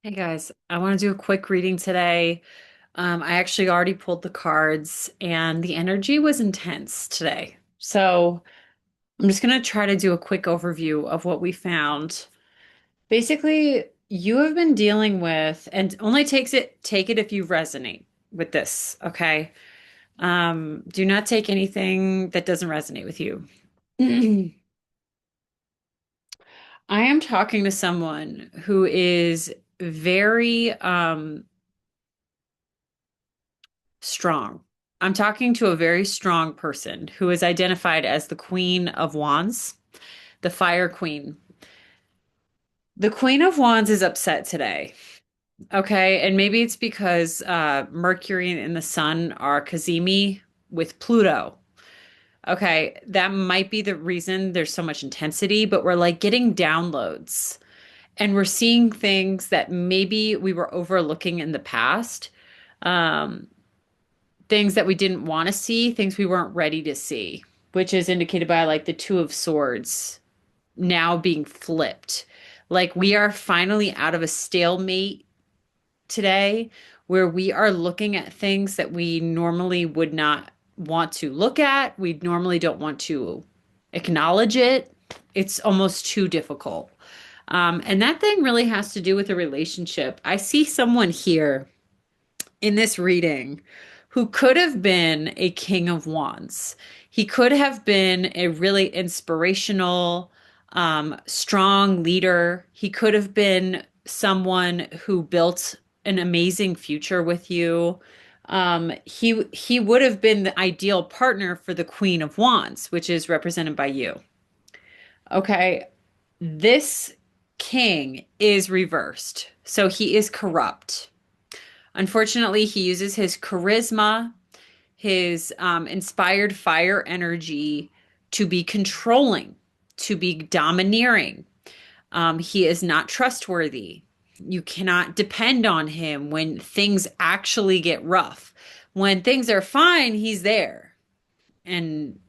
Hey guys, I want to do a quick reading today. I actually already pulled the cards and the energy was intense today. So I'm just going to try to do a quick overview of what we found. Basically, you have been dealing with, and only take it if you resonate with this, okay? Do not take anything that doesn't resonate with you. I am talking to someone who is very strong. I'm talking to a very strong person who is identified as the Queen of Wands, the Fire Queen. The Queen of Wands is upset today. Okay. And maybe it's because Mercury and the Sun are Kazemi with Pluto. Okay. That might be the reason there's so much intensity, but we're like getting downloads and we're seeing things that maybe we were overlooking in the past. Um, Things that we didn't want to see, things we weren't ready to see, which is indicated by like the Two of Swords now being flipped. Like we are finally out of a stalemate today where we are looking at things that we normally would not want to look at. We normally don't want to acknowledge it. It's almost too difficult. And that thing really has to do with a relationship. I see someone here in this reading who could have been a king of wands. He could have been a really inspirational, strong leader. He could have been someone who built an amazing future with you. He would have been the ideal partner for the Queen of Wands, which is represented by you. Okay, this king is reversed, so he is corrupt. Unfortunately, he uses his charisma, his inspired fire energy to be controlling, to be domineering. He is not trustworthy. You cannot depend on him when things actually get rough. When things are fine, he's there. And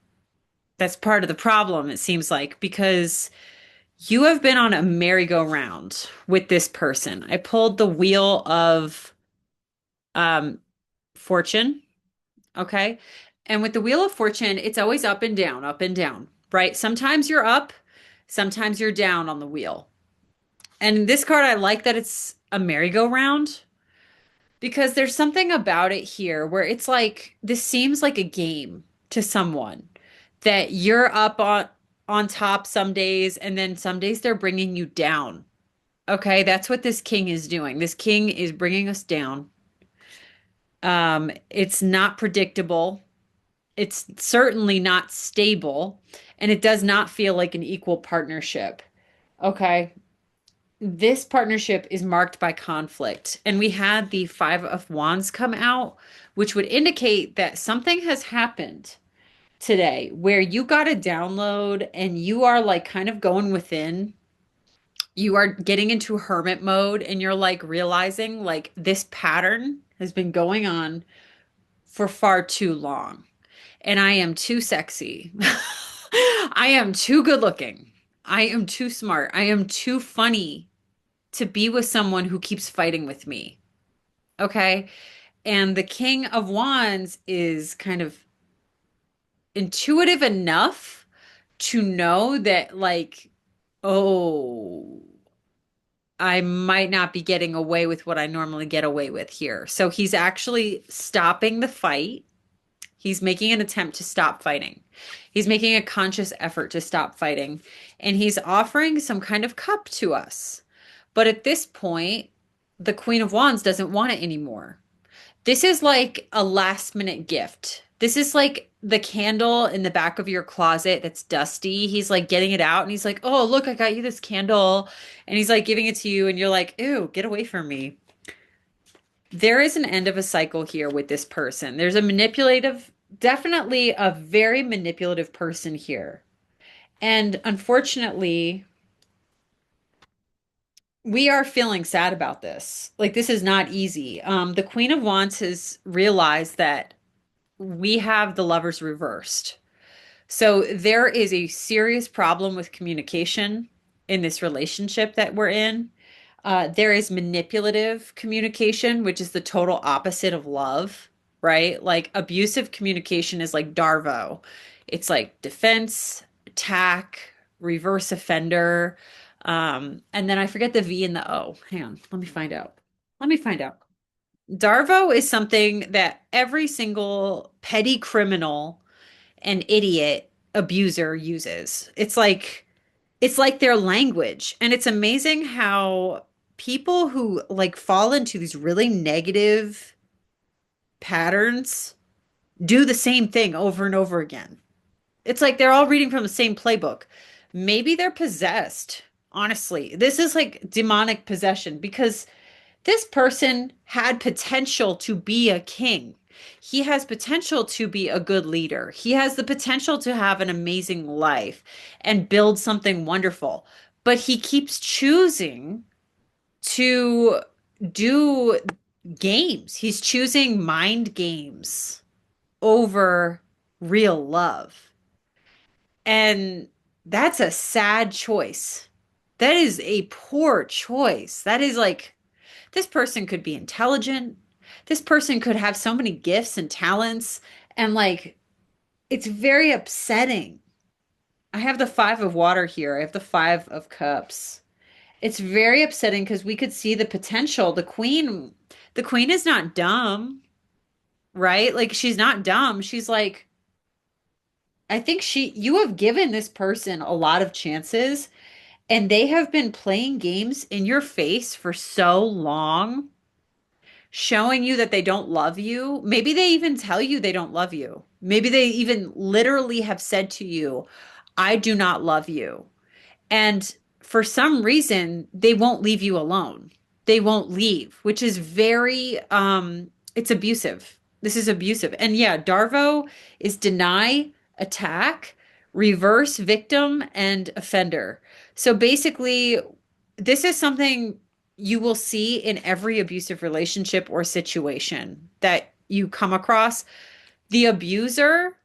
that's part of the problem, it seems like, because you have been on a merry-go-round with this person. I pulled the wheel of um, fortune. Okay. And with the Wheel of Fortune, it's always up and down, right? Sometimes you're up, sometimes you're down on the wheel. And this card, I like that it's a merry-go-round because there's something about it here where it's like this seems like a game to someone that you're up on top some days and then some days they're bringing you down. Okay, that's what this king is doing. This king is bringing us down. It's not predictable. It's certainly not stable, and it does not feel like an equal partnership. Okay. This partnership is marked by conflict, and we had the Five of Wands come out, which would indicate that something has happened today where you got a download and you are like kind of going within. You are getting into hermit mode, and you're like realizing like this pattern has been going on for far too long. And I am too sexy. I am too good looking. I am too smart. I am too funny to be with someone who keeps fighting with me. Okay. And the King of Wands is kind of intuitive enough to know that, like, oh, I might not be getting away with what I normally get away with here. So he's actually stopping the fight. He's making an attempt to stop fighting. He's making a conscious effort to stop fighting. And he's offering some kind of cup to us. But at this point, the Queen of Wands doesn't want it anymore. This is like a last minute gift. This is like the candle in the back of your closet that's dusty. He's like getting it out and he's like, oh, look, I got you this candle. And he's like giving it to you. And you're like, ew, get away from me. There is an end of a cycle here with this person. There's a manipulative, definitely a very manipulative person here. And unfortunately, we are feeling sad about this. Like, this is not easy. The Queen of Wands has realized that we have the lovers reversed. So there is a serious problem with communication in this relationship that we're in. There is manipulative communication, which is the total opposite of love, right? Like abusive communication is like Darvo. It's like defense, attack, reverse offender. And then I forget the V and the O. Hang on, let me find out. Let me find out. Darvo is something that every single petty criminal and idiot abuser uses. It's like their language. And it's amazing how people who like fall into these really negative patterns do the same thing over and over again. It's like they're all reading from the same playbook. Maybe they're possessed. Honestly, this is like demonic possession because this person had potential to be a king. He has potential to be a good leader. He has the potential to have an amazing life and build something wonderful. But he keeps choosing to do games. He's choosing mind games over real love. And that's a sad choice. That is a poor choice. That is like this person could be intelligent. This person could have so many gifts and talents. And like, it's very upsetting. I have the five of water here. I have the five of cups. It's very upsetting because we could see the potential. The queen is not dumb, right? Like, she's not dumb. She's like, I think you have given this person a lot of chances and they have been playing games in your face for so long showing you that they don't love you. Maybe they even tell you they don't love you. Maybe they even literally have said to you, I do not love you. And for some reason, they won't leave you alone. They won't leave, which is very, it's abusive. This is abusive. And yeah, Darvo is deny, attack, reverse victim, and offender. So basically, this is something you will see in every abusive relationship or situation that you come across. The abuser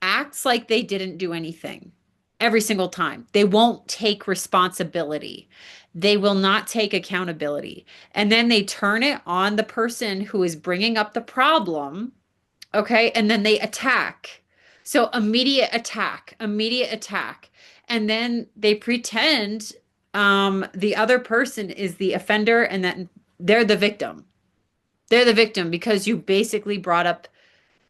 acts like they didn't do anything every single time. They won't take responsibility. They will not take accountability. And then they turn it on the person who is bringing up the problem. Okay. And then they attack. So immediate attack, immediate attack. And then they pretend the other person is the offender and that they're the victim. They're the victim because you basically brought up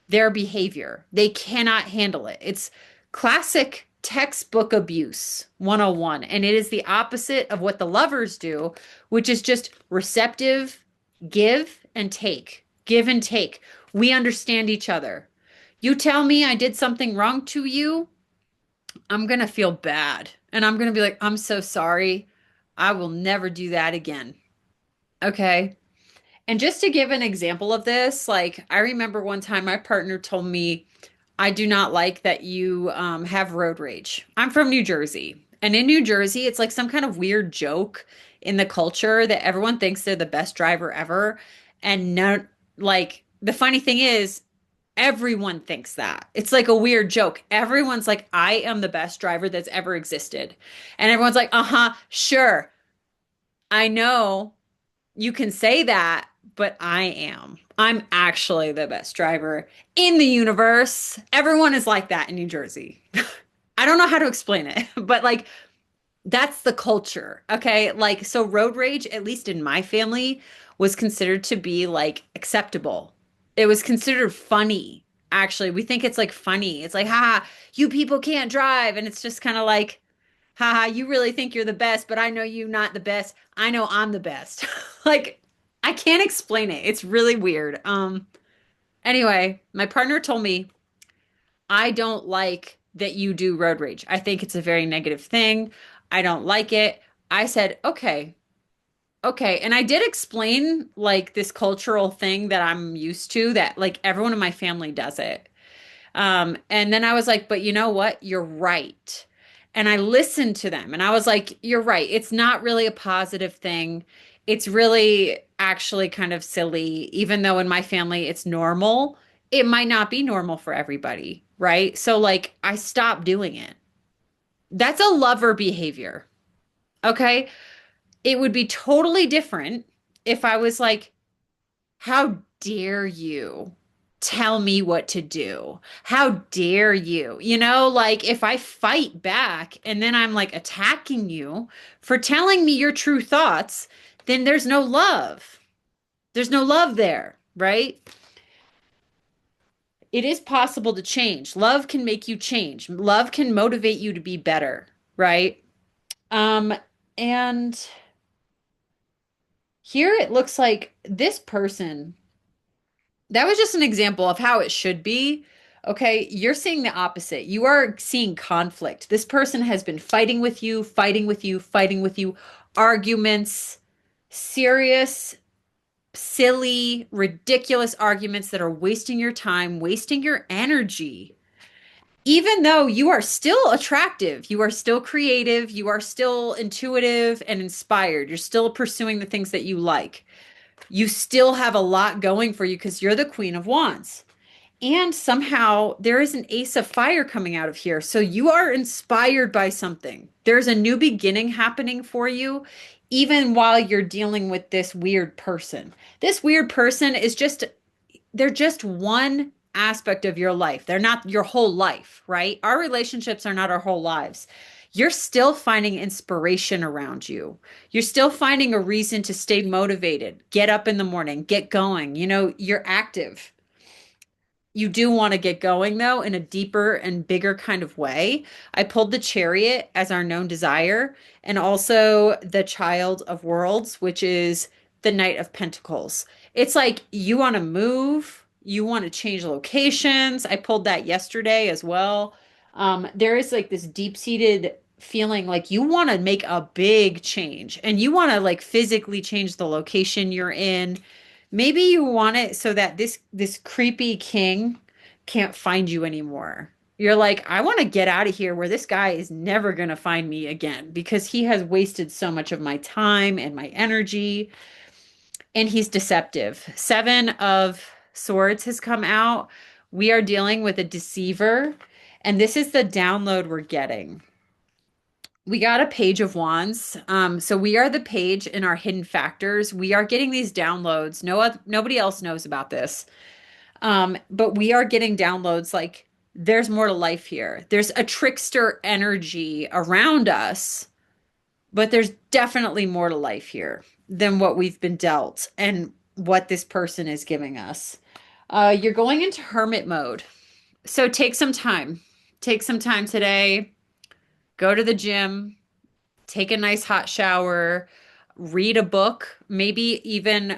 their behavior. They cannot handle it. It's classic textbook abuse 101. And it is the opposite of what the lovers do, which is just receptive, give and take, give and take. We understand each other. You tell me I did something wrong to you, I'm going to feel bad. And I'm going to be like, I'm so sorry. I will never do that again. Okay. And just to give an example of this, like I remember one time my partner told me, I do not like that you have road rage. I'm from New Jersey. And in New Jersey, it's like some kind of weird joke in the culture that everyone thinks they're the best driver ever. And no, like the funny thing is, everyone thinks that. It's like a weird joke. Everyone's like, I am the best driver that's ever existed. And everyone's like, uh-huh, sure. I know you can say that, but I am. I'm actually the best driver in the universe. Everyone is like that in New Jersey. I don't know how to explain it, but like that's the culture. Okay. Like, so road rage, at least in my family, was considered to be like acceptable. It was considered funny. Actually, we think it's like funny. It's like, haha, you people can't drive. And it's just kind of like, haha, you really think you're the best, but I know you not the best. I know I'm the best. Like, I can't explain it. It's really weird. Anyway, my partner told me I don't like that you do road rage. I think it's a very negative thing. I don't like it. I said, okay, okay. And I did explain like this cultural thing that I'm used to that like everyone in my family does it. And then I was like, but you know what? You're right. And I listened to them and I was like, you're right. It's not really a positive thing. It's really actually kind of silly, even though in my family it's normal. It might not be normal for everybody, right? So, like, I stopped doing it. That's a lover behavior. Okay. It would be totally different if I was like, how dare you tell me what to do? How dare you? You know, like if I fight back and then I'm like attacking you for telling me your true thoughts, then there's no love. There's no love there, right? It is possible to change. Love can make you change. Love can motivate you to be better, right? Um, and here it looks like this person, that was just an example of how it should be. Okay, you're seeing the opposite. You are seeing conflict. This person has been fighting with you, fighting with you, fighting with you, arguments, serious, silly, ridiculous arguments that are wasting your time, wasting your energy. Even though you are still attractive, you are still creative, you are still intuitive and inspired, you're still pursuing the things that you like. You still have a lot going for you because you're the Queen of Wands. And somehow there is an Ace of Fire coming out of here. So you are inspired by something. There's a new beginning happening for you, even while you're dealing with this weird person. This weird person is just, they're just one aspect of your life. They're not your whole life, right? Our relationships are not our whole lives. You're still finding inspiration around you. You're still finding a reason to stay motivated, get up in the morning, get going. You know, you're active. You do want to get going though in a deeper and bigger kind of way. I pulled the Chariot as our known desire and also the Child of Worlds, which is the Knight of Pentacles. It's like you want to move, you want to change locations. I pulled that yesterday as well. There is like this deep-seated feeling like you want to make a big change and you want to like physically change the location you're in. Maybe you want it so that this creepy king can't find you anymore. You're like, I want to get out of here where this guy is never going to find me again because he has wasted so much of my time and my energy and he's deceptive. Seven of Swords has come out. We are dealing with a deceiver and this is the download we're getting. We got a Page of Wands. So we are the page in our hidden factors. We are getting these downloads. Nobody else knows about this. But we are getting downloads like there's more to life here. There's a trickster energy around us, but there's definitely more to life here than what we've been dealt and what this person is giving us. You're going into hermit mode. So take some time. Take some time today. Go to the gym, take a nice hot shower, read a book, maybe even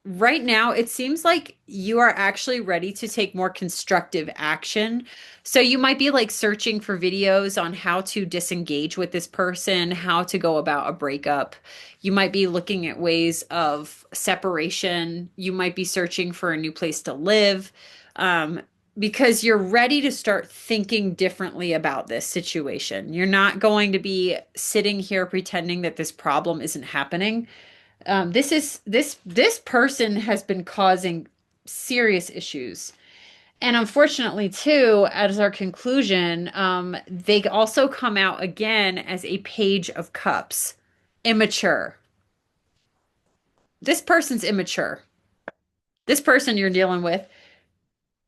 right now it seems like you are actually ready to take more constructive action. So you might be like searching for videos on how to disengage with this person, how to go about a breakup. You might be looking at ways of separation. You might be searching for a new place to live. Um, because you're ready to start thinking differently about this situation. You're not going to be sitting here pretending that this problem isn't happening. This person has been causing serious issues. And unfortunately, too, as our conclusion, they also come out again as a Page of Cups. Immature. This person's immature. This person you're dealing with,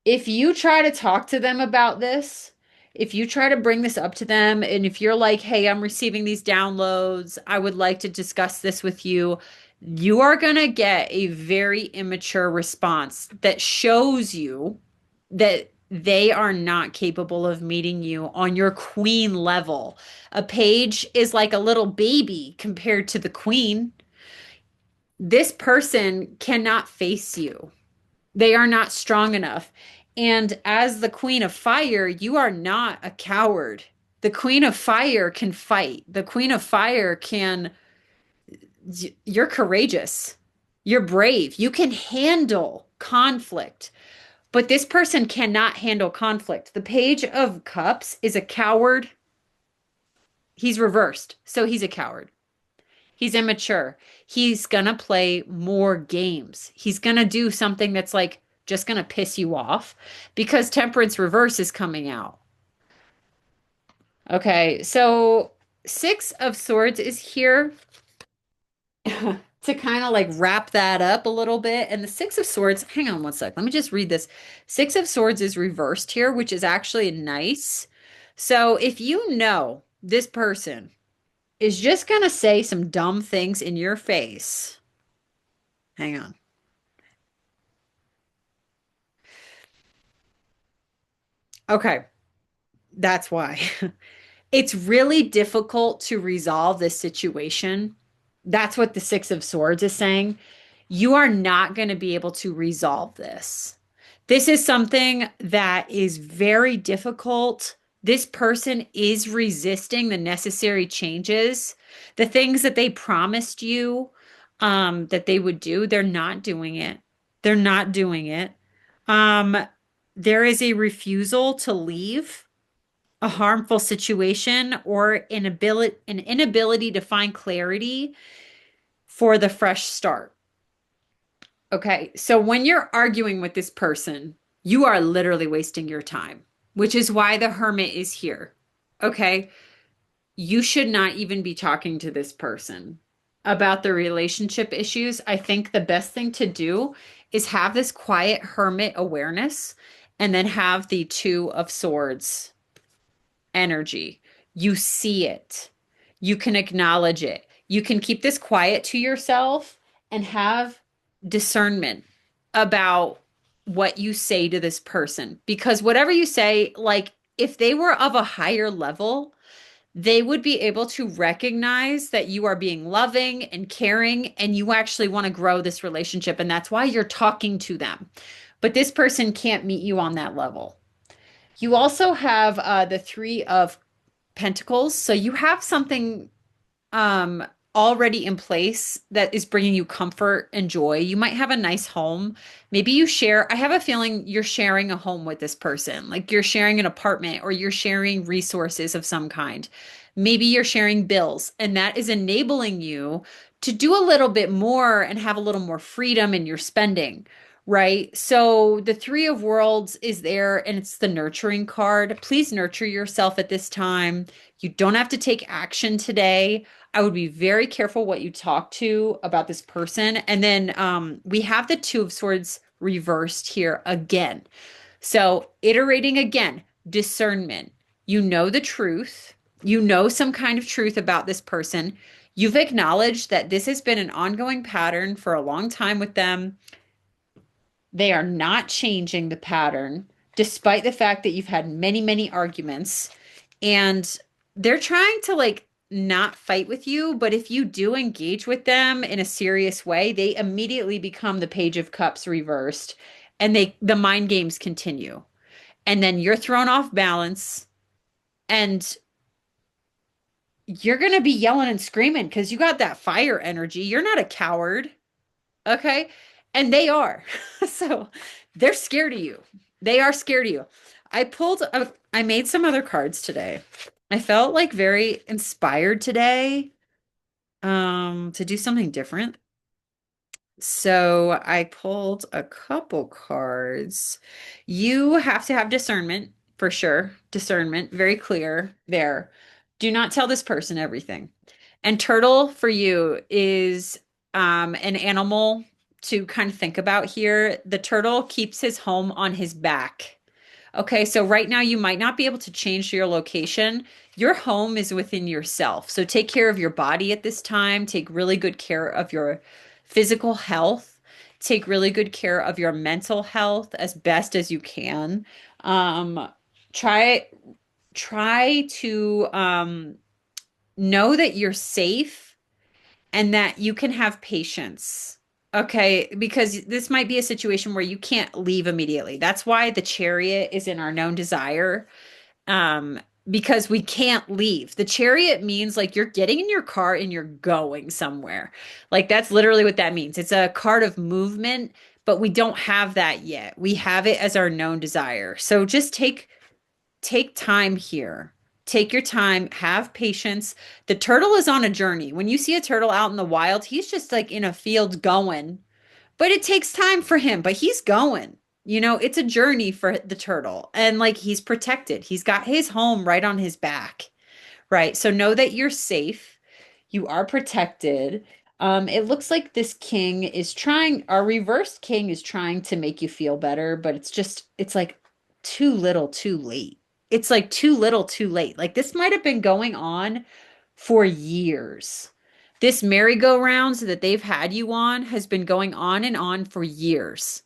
if you try to talk to them about this, if you try to bring this up to them, and if you're like, hey, I'm receiving these downloads, I would like to discuss this with you, you are going to get a very immature response that shows you that they are not capable of meeting you on your queen level. A page is like a little baby compared to the queen. This person cannot face you. They are not strong enough. And as the Queen of Fire, you are not a coward. The Queen of Fire can fight. The Queen of Fire can, you're courageous. You're brave. You can handle conflict. But this person cannot handle conflict. The Page of Cups is a coward. He's reversed. So he's a coward. He's immature. He's gonna play more games. He's gonna do something that's like just gonna piss you off because Temperance Reverse is coming out. Okay, so Six of Swords is here. to kind of like wrap that up a little bit. And the Six of Swords, hang on one sec. Let me just read this. Six of Swords is reversed here, which is actually nice. So if you know this person is just going to say some dumb things in your face, hang on. Okay, that's why. It's really difficult to resolve this situation. That's what the Six of Swords is saying. You are not going to be able to resolve this. This is something that is very difficult. This person is resisting the necessary changes. The things that they promised you that they would do, they're not doing it. They're not doing it. Um, there is a refusal to leave a harmful situation or an inability to find clarity for the fresh start. Okay, so when you're arguing with this person, you are literally wasting your time, which is why the hermit is here. Okay, you should not even be talking to this person about the relationship issues. I think the best thing to do is have this quiet hermit awareness and then have the Two of Swords energy. You see it. You can acknowledge it. You can keep this quiet to yourself and have discernment about what you say to this person. Because whatever you say, like if they were of a higher level, they would be able to recognize that you are being loving and caring and you actually want to grow this relationship. And that's why you're talking to them. But this person can't meet you on that level. You also have the Three of Pentacles. So you have something um already in place that is bringing you comfort and joy. You might have a nice home. Maybe you share, I have a feeling you're sharing a home with this person. Like you're sharing an apartment or you're sharing resources of some kind. Maybe you're sharing bills and that is enabling you to do a little bit more and have a little more freedom in your spending. Right. So the Three of Worlds is there and it's the nurturing card. Please nurture yourself at this time. You don't have to take action today. I would be very careful what you talk to about this person. And then we have the Two of Swords reversed here again. So iterating again, discernment. You know the truth. You know some kind of truth about this person. You've acknowledged that this has been an ongoing pattern for a long time with them. They are not changing the pattern, despite the fact that you've had many, many arguments. And they're trying to like not fight with you, but if you do engage with them in a serious way, they immediately become the Page of Cups reversed and the mind games continue. And then you're thrown off balance and you're going to be yelling and screaming because you got that fire energy. You're not a coward. Okay. And they are. So they're scared of you. They are scared of you. I made some other cards today. I felt like very inspired today to do something different. So I pulled a couple cards. You have to have discernment for sure. Discernment, very clear there. Do not tell this person everything. And turtle for you is an animal to kind of think about here. The turtle keeps his home on his back. Okay, so right now you might not be able to change your location. Your home is within yourself. So take care of your body at this time. Take really good care of your physical health. Take really good care of your mental health as best as you can. Um, try try to know that you're safe and that you can have patience. Okay, because this might be a situation where you can't leave immediately. That's why the chariot is in our known desire. Um, because we can't leave. The chariot means like you're getting in your car and you're going somewhere. Like that's literally what that means. It's a card of movement, but we don't have that yet. We have it as our known desire. So just take time here. Take your time, have patience. The turtle is on a journey. When you see a turtle out in the wild, he's just like in a field going, but it takes time for him, but he's going. You know, it's a journey for the turtle and like he's protected. He's got his home right on his back, right? So know that you're safe. You are protected. It looks like this king is trying, our reversed king is trying to make you feel better, but it's like too little, too late. It's like too little, too late. Like this might have been going on for years. This merry-go-round that they've had you on has been going on and on for years.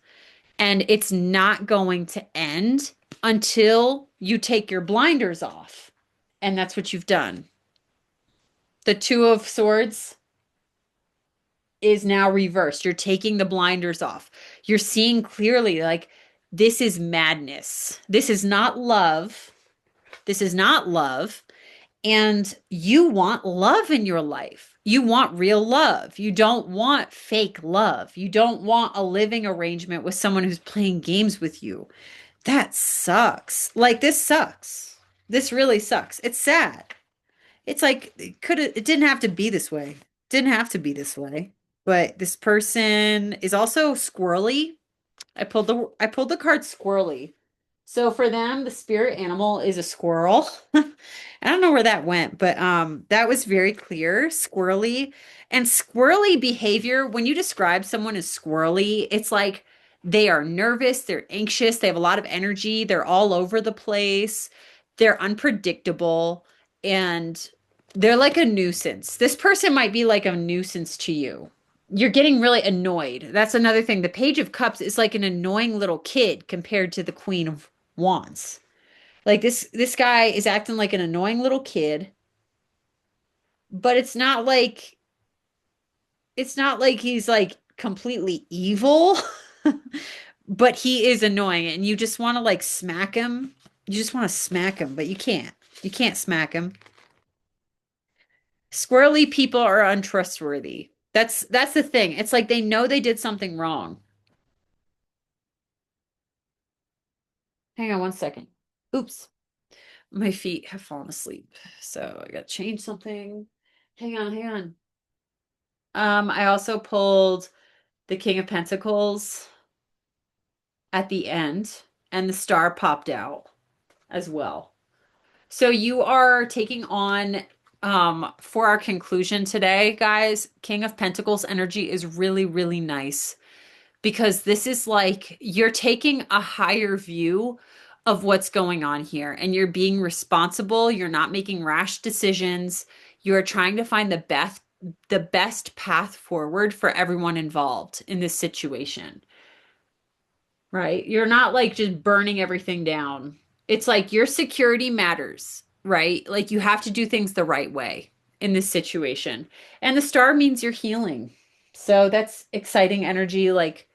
And it's not going to end until you take your blinders off. And that's what you've done. The Two of Swords is now reversed. You're taking the blinders off. You're seeing clearly, like, this is madness. This is not love. This is not love. And you want love in your life. You want real love. You don't want fake love. You don't want a living arrangement with someone who's playing games with you. That sucks. Like, this sucks. This really sucks. It's sad. It's like it didn't have to be this way. Didn't have to be this way. But this person is also squirrely. I pulled the card squirrely. So for them, the spirit animal is a squirrel. I don't know where that went, but that was very clear, squirrely. And squirrely behavior, when you describe someone as squirrely, it's like they are nervous, they're anxious, they have a lot of energy, they're all over the place, they're unpredictable, and they're like a nuisance. This person might be like a nuisance to you. You're getting really annoyed. That's another thing. The Page of Cups is like an annoying little kid compared to the Queen of Wands. Like this guy is acting like an annoying little kid, but it's not like he's like completely evil, but he is annoying and you just want to like smack him. You just want to smack him, but you can't. You can't smack him. Squirrely people are untrustworthy. That's the thing. It's like they know they did something wrong. Hang on one second. Oops. My feet have fallen asleep. So I got to change something. Hang on, hang on. I also pulled the King of Pentacles at the end, and the star popped out as well. So you are taking on, for our conclusion today, guys, King of Pentacles energy is really, really nice because this is like you're taking a higher view of what's going on here and you're being responsible. You're not making rash decisions. You're trying to find the best path forward for everyone involved in this situation. Right? You're not like just burning everything down. It's like your security matters, right? Like you have to do things the right way in this situation. And the star means you're healing. So that's exciting energy. Like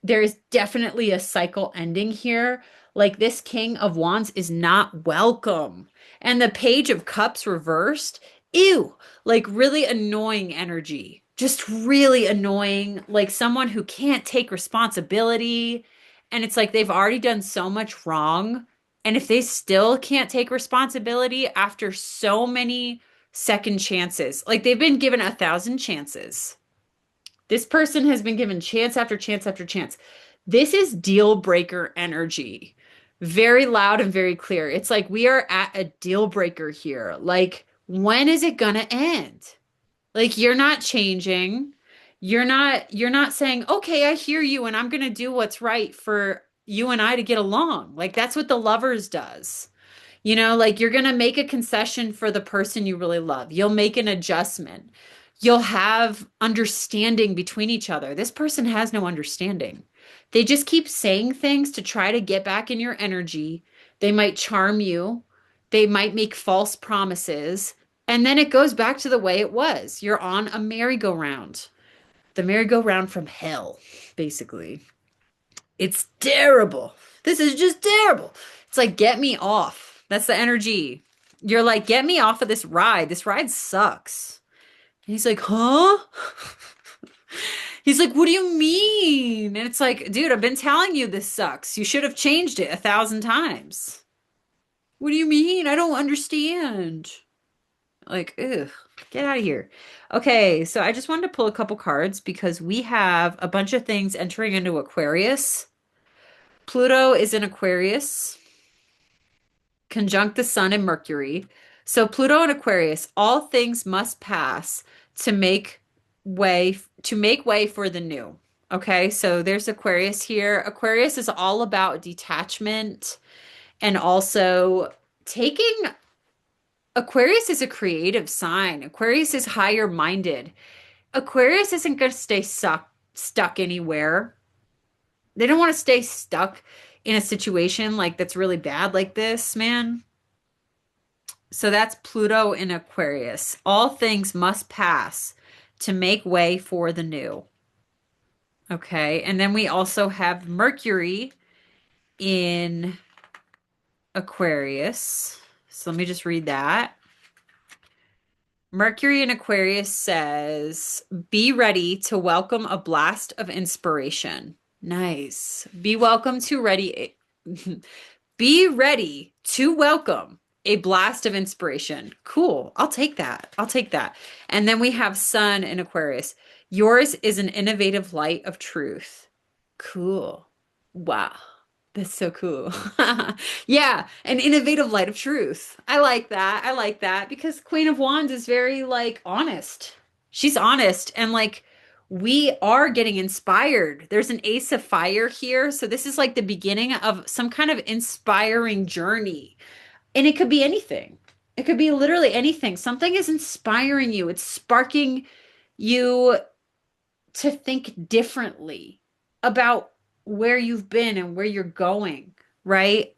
there is definitely a cycle ending here. Like this King of Wands is not welcome. And the Page of Cups reversed, ew, like really annoying energy. Just really annoying. Like someone who can't take responsibility. And it's like they've already done so much wrong. And if they still can't take responsibility after so many second chances, like they've been given 1,000 chances. This person has been given chance after chance after chance. This is deal breaker energy. Very loud and very clear. It's like we are at a deal breaker here. Like, when is it gonna end? Like, you're not changing. You're not saying, "Okay, I hear you and I'm gonna do what's right for you and I to get along." Like, that's what the lovers does. Like you're going to make a concession for the person you really love. You'll make an adjustment. You'll have understanding between each other. This person has no understanding. They just keep saying things to try to get back in your energy. They might charm you. They might make false promises. And then it goes back to the way it was. You're on a merry-go-round. The merry-go-round from hell, basically. It's terrible. This is just terrible. It's like, get me off. That's the energy. You're like, get me off of this ride. This ride sucks. And he's like, huh? He's like, what do you mean? And it's like, dude, I've been telling you this sucks. You should have changed it 1,000 times. What do you mean? I don't understand. Like, ugh, get out of here. Okay, so I just wanted to pull a couple cards because we have a bunch of things entering into Aquarius. Pluto is in Aquarius, conjunct the Sun and Mercury. So Pluto and Aquarius, all things must pass to make to make way for the new. Okay, so there's Aquarius here. Aquarius is all about detachment and also taking Aquarius is a creative sign. Aquarius is higher minded. Aquarius isn't going to stay stuck anywhere. They don't want to stay stuck in a situation like that's really bad like this, man. So that's Pluto in Aquarius. All things must pass to make way for the new. Okay. And then we also have Mercury in Aquarius. So let me just read that. Mercury in Aquarius says, be ready to welcome a blast of inspiration. Nice. Be ready to welcome a blast of inspiration. Cool. I'll take that. I'll take that. And then we have Sun in Aquarius. Yours is an innovative light of truth. Cool. Wow. That's so cool. Yeah, an innovative light of truth. I like that. I like that because Queen of Wands is very like honest. She's honest and like we are getting inspired. There's an Ace of Fire here, so this is like the beginning of some kind of inspiring journey. And it could be anything. It could be literally anything. Something is inspiring you. It's sparking you to think differently about where you've been and where you're going, right?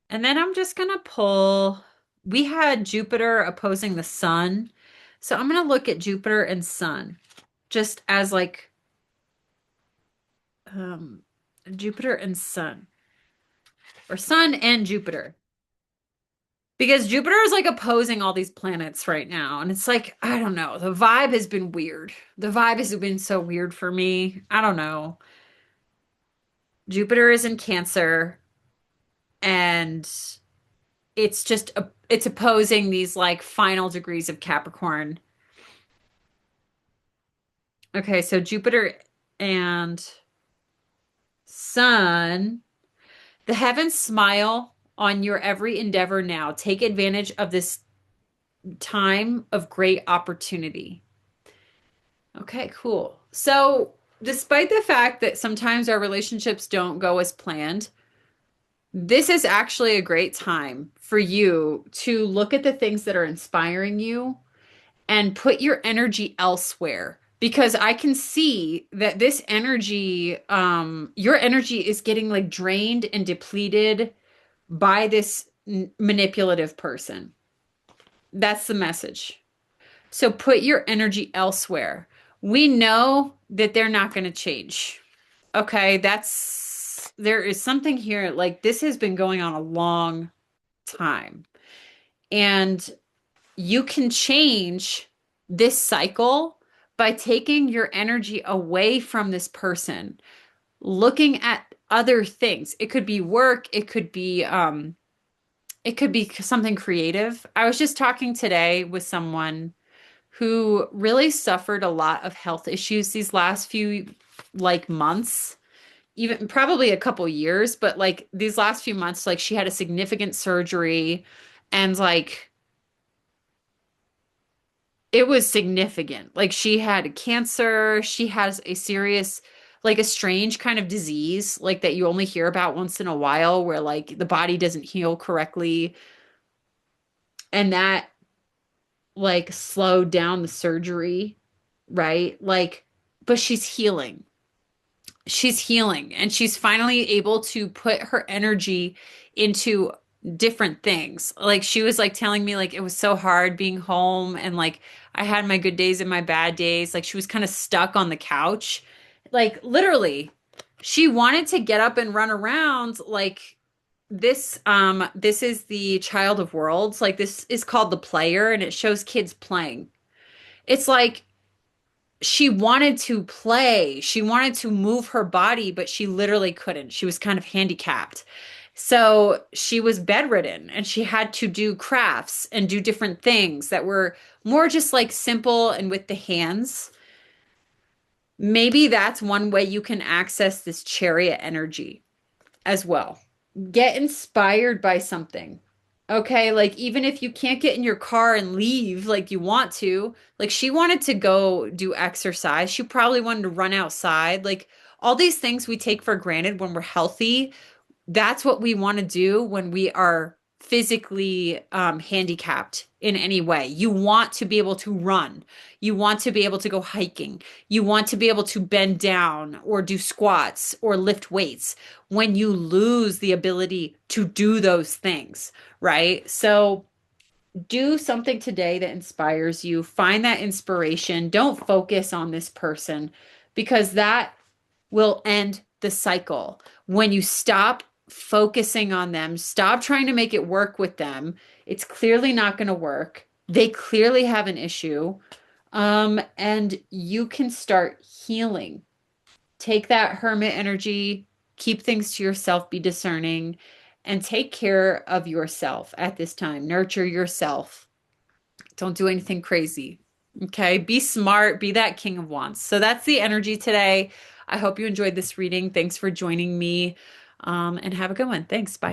And then I'm just gonna pull, we had Jupiter opposing the sun. So I'm gonna look at Jupiter and sun just as like um Jupiter and sun or sun and Jupiter. Because Jupiter is like opposing all these planets right now. And it's like, I don't know. The vibe has been weird. The vibe has been so weird for me. I don't know. Jupiter is in Cancer and it's opposing these like final degrees of Capricorn. Okay, so Jupiter and Sun, the heavens smile on your every endeavor now. Take advantage of this time of great opportunity. Okay, cool. So, despite the fact that sometimes our relationships don't go as planned, this is actually a great time for you to look at the things that are inspiring you and put your energy elsewhere because I can see that this energy, your energy is getting like drained and depleted by this manipulative person. That's the message. So put your energy elsewhere. We know that they're not going to change. Okay, there is something here like this has been going on a long time. And you can change this cycle by taking your energy away from this person, looking at other things. It could be work, it could be something creative. I was just talking today with someone who really suffered a lot of health issues these last few like months, even probably a couple years, but like these last few months, like she had a significant surgery and like it was significant. Like she had cancer, she has a serious, like a strange kind of disease, like that you only hear about once in a while, where like the body doesn't heal correctly. And that like slowed down the surgery, right? Like, but she's healing. She's healing and she's finally able to put her energy into different things. Like she was like telling me like it was so hard being home and like I had my good days and my bad days. Like she was kind of stuck on the couch. Like literally, she wanted to get up and run around like this is the Child of Worlds. Like this is called The Player and it shows kids playing. It's like she wanted to play. She wanted to move her body, but she literally couldn't. She was kind of handicapped. So she was bedridden and she had to do crafts and do different things that were more just like simple and with the hands. Maybe that's one way you can access this chariot energy as well. Get inspired by something. Okay, like even if you can't get in your car and leave like you want to, like she wanted to go do exercise. She probably wanted to run outside. Like all these things we take for granted when we're healthy, that's what we want to do when we are physically handicapped in any way. You want to be able to run. You want to be able to go hiking. You want to be able to bend down or do squats or lift weights when you lose the ability to do those things, right? So do something today that inspires you. Find that inspiration. Don't focus on this person because that will end the cycle. When you stop focusing on them, stop trying to make it work with them, it's clearly not going to work. They clearly have an issue. And you can start healing. Take that hermit energy, keep things to yourself, be discerning, and take care of yourself at this time. Nurture yourself. Don't do anything crazy. Okay. Be smart. Be that King of Wands. So that's the energy today. I hope you enjoyed this reading. Thanks for joining me. And have a good one. Thanks. Bye.